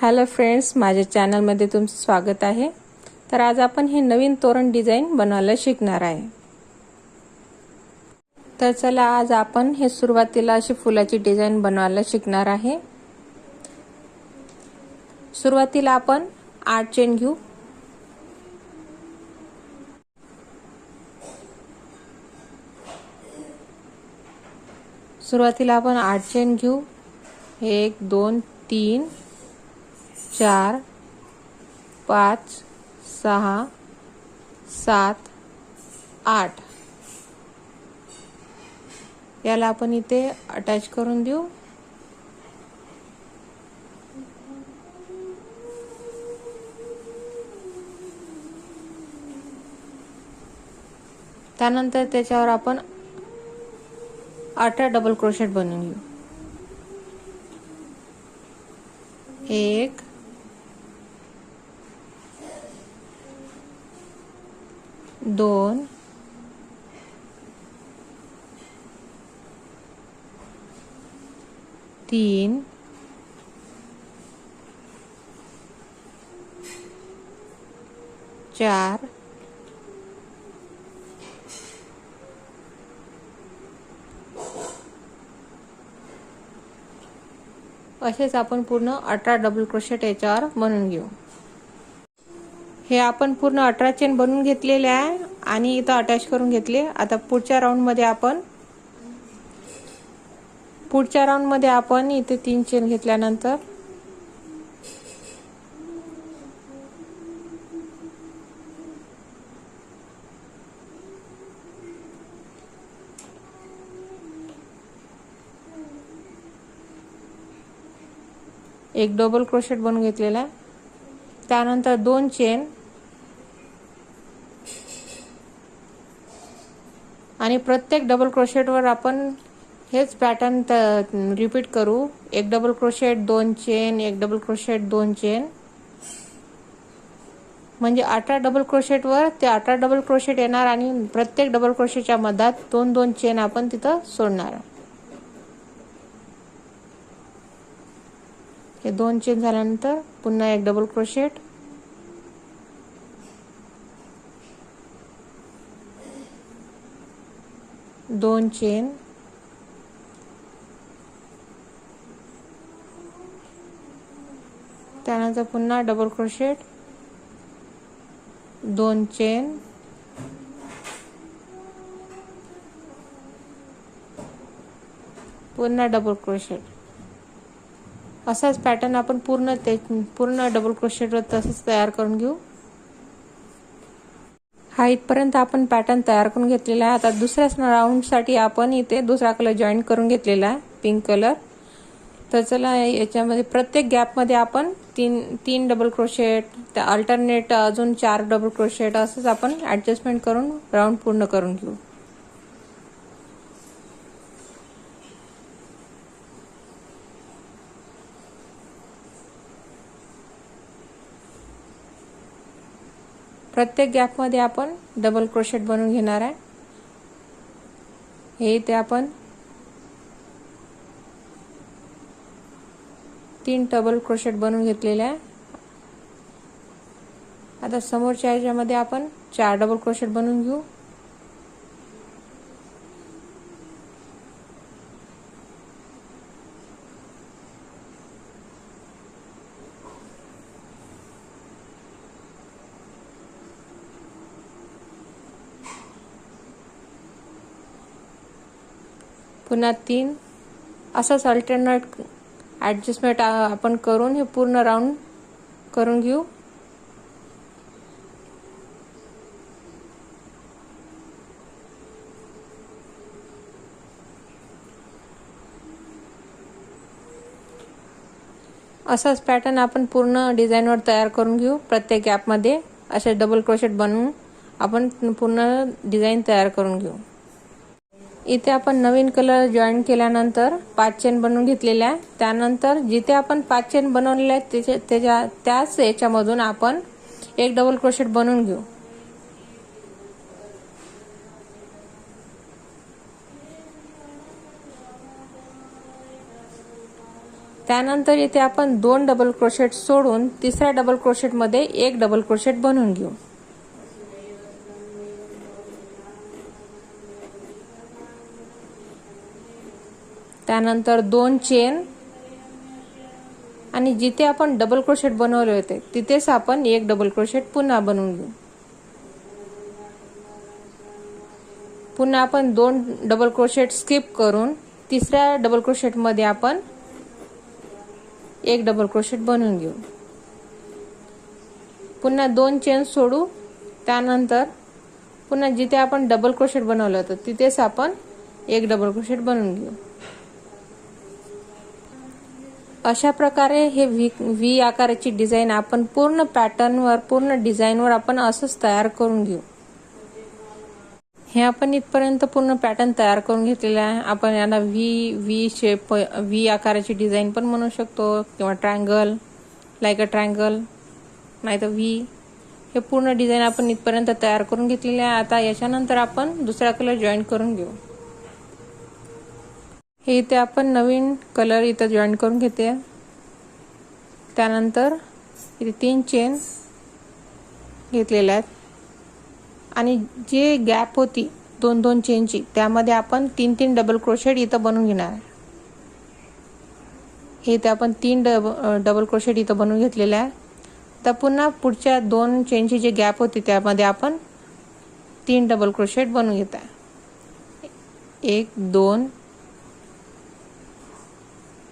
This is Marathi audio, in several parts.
हॅलो फ्रेंड्स, माझ्या चॅनलमध्ये तुमचं स्वागत आहे। तर आज आपण हे नवीन तोरण डिझाइन बनवायला शिकणार आहे। तर चला आज आपण हे सुरुवातीला अशी फुलाची डिझाइन बनवायला शिकणार आहे। सुरुवातीला आपण 8 चेन घेऊ। सुरुवातीला आपण 8 चेन घेऊ। 1 2 3 4 5 6 7 8 याला आपण इथे अटॅच करून देऊ। त्यानंतर त्याच्यावर आपण 18 डबल क्रोशेट बनवून घेऊ। 1 2 3 4 असेच आपण पूर्ण 18 डबल क्रोशेट याच्यावर बनवून घेऊ। हे आपण पूर्ण 18 चेन बनवून घेतलेले आहे आणि इथं अटॅच करून घेतले। आता पुढच्या राऊंड मध्ये आपण इथे 3 चेन घेतल्यानंतर एक डबल क्रोशेट बनवून घेतलेला आहे। त्यानंतर 2 चेन आणि प्रत्येक डबल क्रोशेट वर आपण हेच पॅटर्न रिपीट करू। एक डबल क्रोशेट 2 चेन, एक डबल क्रोशेट 2 चेन, म्हणजे 18 डबल क्रोशेट वर ते 18 डबल क्रोशेट येणार आणि प्रत्येक डबल क्रोशेटच्या मधात 2-2 चेन आपण तिथं सोडणार। हे 2 चेन झाल्यानंतर पुन्हा एक डबल क्रोशेट, दोन चेन, त्यानंतर पुन्हा डबल क्रोशेट, 2 चेन, पुन्हा डबल क्रोशेट। असाच पॅटर्न आपण पूर्ण डबल क्रोशेट वर तसंच तयार करून घेऊ। हा इथपर्यंत आपण पॅटर्न तयार करून घेतलेला आहे। आता दुसऱ्या राऊंड साठी आपण इथे दुसरा कलर जॉईन करून घेतलेला आहे, पिंक कलर। तर चला याच्यामध्ये प्रत्येक गॅप मध्ये आपण 3 डबल क्रोशेट, त्या अल्टरनेट अजून 4 डबल क्रोशेट असंच आपण ऍडजस्टमेंट करून राऊंड पूर्ण करून घेऊ। प्रत्येक गॅप मध्ये आपण डबल क्रोशेट बनवून घेणार आहे। हे इथे आपण 3 डबल क्रोशेट बनवून घेतलेले आहे। आता समोरच्या ह्याच्यामध्ये आपण 4 डबल क्रोशेट बनवून घेऊ। पुन्हा 3 असंच अल्टरनेट ऍडजस्टमेंट आपण करून हे पूर्ण राऊंड करून घेऊ। असाच पॅटर्न आपण पूर्ण डिझाइन वर तयार करून घेऊ। प्रत्येक गॅप मध्ये असे डबल क्रोशेट बनवून आपण पूर्ण डिझाइन तयार करून घेऊ। इथे आपण नवीन कलर जॉईन केल्यानंतर 5 चेन बनवून घेतलेल्या आहे। त्यानंतर जिथे आपण 5 चेन बनवलेल्या आहेत त्याच याच्यामधून आपण एक डबल क्रोशेट बनवून घेऊ। त्यानंतर इथे आपण 2 डबल क्रोशेट सोडून तिसऱ्या डबल क्रोशेट मध्ये 1 डबल क्रोशेट बनवून घेऊ. त्यानंतर 2 चेन आणि जिथे आपण डबल क्रोशेट बनवले होते तिथेच आपण 1 डबल क्रोशेट पुन्हा बनवून घेऊ. पुन्हा आपण 2 डबल क्रोशेट स्किप करून तिसऱ्या डबल क्रोशेट मध्ये आपण 1 डबल क्रोशेट बनवून घेऊ. पुन्हा 2 चेन सोडू. त्यानंतर पुन्हा जिथे आपण डबल क्रोशेट बनवलं होतं तिथेच आपण 1 डबल क्रोशेट बनवून घेऊ. अशा प्रकारे हे व्ही आकाराची डिझाइन आपण पूर्ण पॅटर्नवर पूर्ण डिझाइनवर आपण असंच तयार करून घेऊ. हे आपण इथपर्यंत पूर्ण पॅटर्न तयार करून घेतलेला आहे. आपण याला व्ही शेप व्ही आकाराची डिझाइन पण म्हणू शकतो किंवा ट्रायंगल लाईक अ ट्रायंगल नाही तर व्ही. हे पूर्ण डिझाइन आपण इथपर्यंत तयार करून घेतलेले आहे. आता याच्यानंतर आपण दुसरा कलर जॉईन करून घेऊ. हे इथे आपण नवीन कलर इथं जॉईन करून घेते. त्यानंतर इथे 3 चेन घेतलेल्या आहेत आणि जे गॅप होती 2-2 चेनची त्यामध्ये आपण 3-3 डबल क्रोशेट इथं बनवून घेणार आहे. हे इथे आपण 3 डबल क्रोशेट इथं बनवून घेतलेले आहे. तर पुन्हा पुढच्या 2 चेनची जे गॅप होती त्यामध्ये आपण 3 डबल क्रोशेट बनवून घेत आहे. 1 2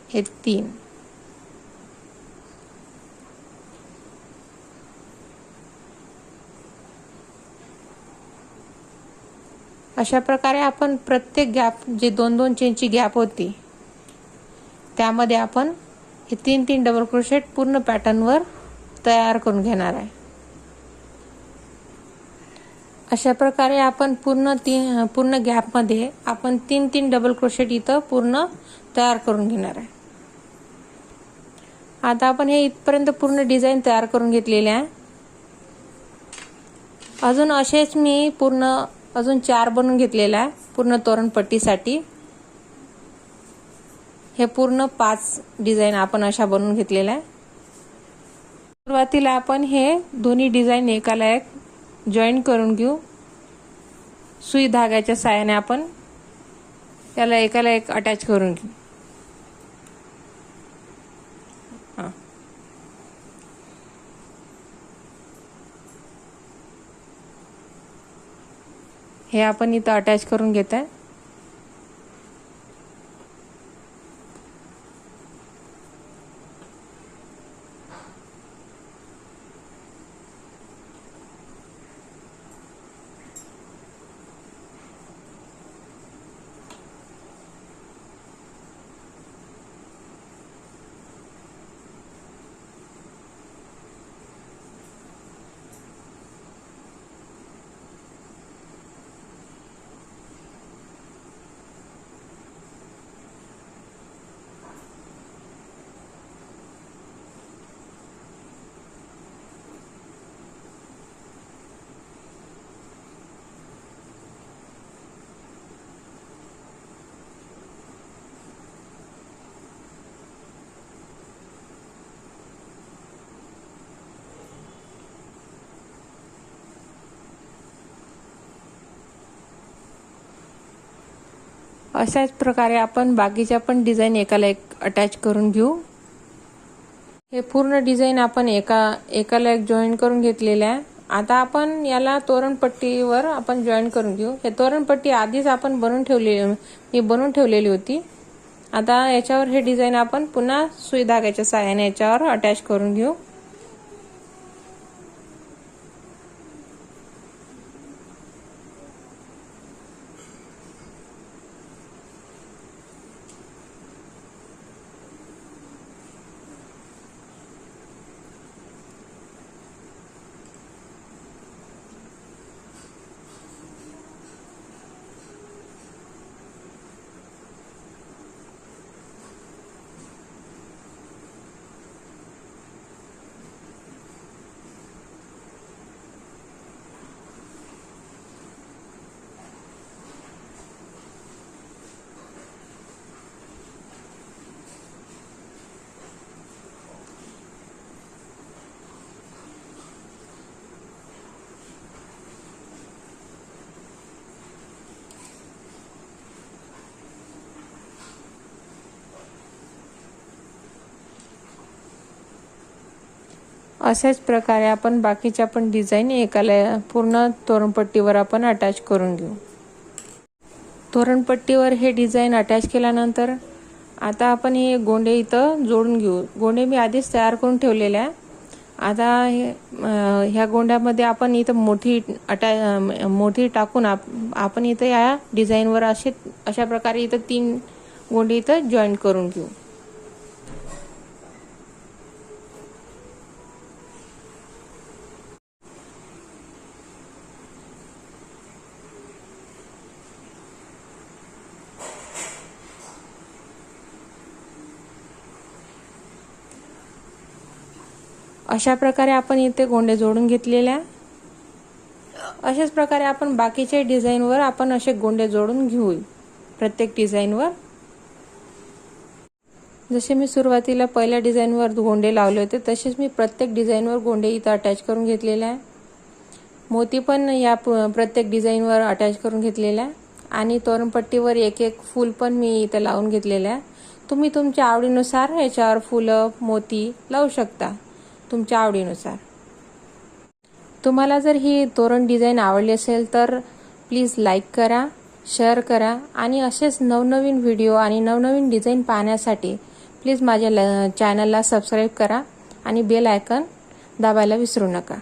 हे 3. अशा प्रकारे आपण प्रत्येक गॅप जे 2-2 चेनची गॅप होती त्यामध्ये आपण हे 3-3 डबल क्रोशेट पूर्ण पॅटर्नवर तयार करून घेणार आहे. अशा प्रकारे आपण पूर्ण गॅपमध्ये आपण 3-3 डबल क्रोशेट इथं पूर्ण तयार करून घेणार आहे. आता आपण हे इथपर्यंत पूर्ण डिझाइन तयार करून घेतलेले आहे. अजून असेच मी अजून 4 बनवून घेतलेला आहे पूर्ण तोरणपट्टीसाठी. हे पूर्ण 5 डिझाइन आपण अशा बनवून घेतलेल्या आहे. सुरुवातीला आपण हे दोन्ही डिझाइन एकाला एक जॉईन करून घेऊ. सुई धाग्याच्या साहाय्याने आपण त्याला एकाला एक अटॅच करून घेऊ. हे आपण इथं अटॅच करून घेत आहे. अशाच प्रकारे आपण बाकीच्या पण डिझाइन एकाला एक अटॅच करून घेऊ. हे पूर्ण डिझाइन आपण एकाला एक जॉईन करून घेतलेले आहे. आता आपण याला तोरणपट्टीवर आपण जॉईन करून घेऊ. हे तोरणपट्टी आधीच आपण मी बनवून ठेवलेली होती. आता याच्यावर हे डिझाइन आपण पुन्हा सुई धाग्याच्या सहाय्याने याच्यावर अटॅच करून घेऊ. अशाच प्रकारे आपण बाकीच्या पण डिझाईन एकाला पूर्ण तोरणपट्टीवर आपण अटॅच करून घेऊ. तोरणपट्टीवर हे डिझाईन अटॅच केल्यानंतर आता आपण हे गोंडे इथं जोडून घेऊ. गोंडे मी आधीच तयार करून ठेवलेले आहे. आता ह्या गोंड्यामध्ये आपण इथं मोठी टाकून आपण इथं या डिझाईनवर अशा प्रकारे इथं 3 गोंडे इथं जॉईंट करून घेऊ. अशा प्रकारे आपण इथे गोंडे जोडून घेतलेल्या. अशाच प्रकारे आपण बाकीच्या डिझाईनवर आपण असे गोंडे जोडून घेऊ. प्रत्येक डिझाईनवर जसे मी सुरुवातीला पहिल्या डिझाईनवर गोंडे लावले होते तसेच मी प्रत्येक डिझाईनवर गोंडे इथं अटॅच करून घेतलेले आहे. मोती पण या प्रत्येक डिझाईनवर अटॅच करून घेतलेला आहे आणि तोरणपट्टीवर एक फूल पण मी इथं लावून घेतलेलं आहे. तुम्ही तुमच्या आवडीनुसार याच्यावर फुलं मोती लावू शकता तुमच्या आवडीनुसार. तुम्हाला जर ही तोरण डिझाईन आवडली असेल तर प्लीज लाईक करा, शेअर करा आणि असेच नवनवीन व्हिडिओ आणि नवनवीन डिझाईन पाहण्यासाठी प्लीज माझ्या चॅनलला सबस्क्राईब करा आणि बेल आयकॉन दाबायला विसरू नका.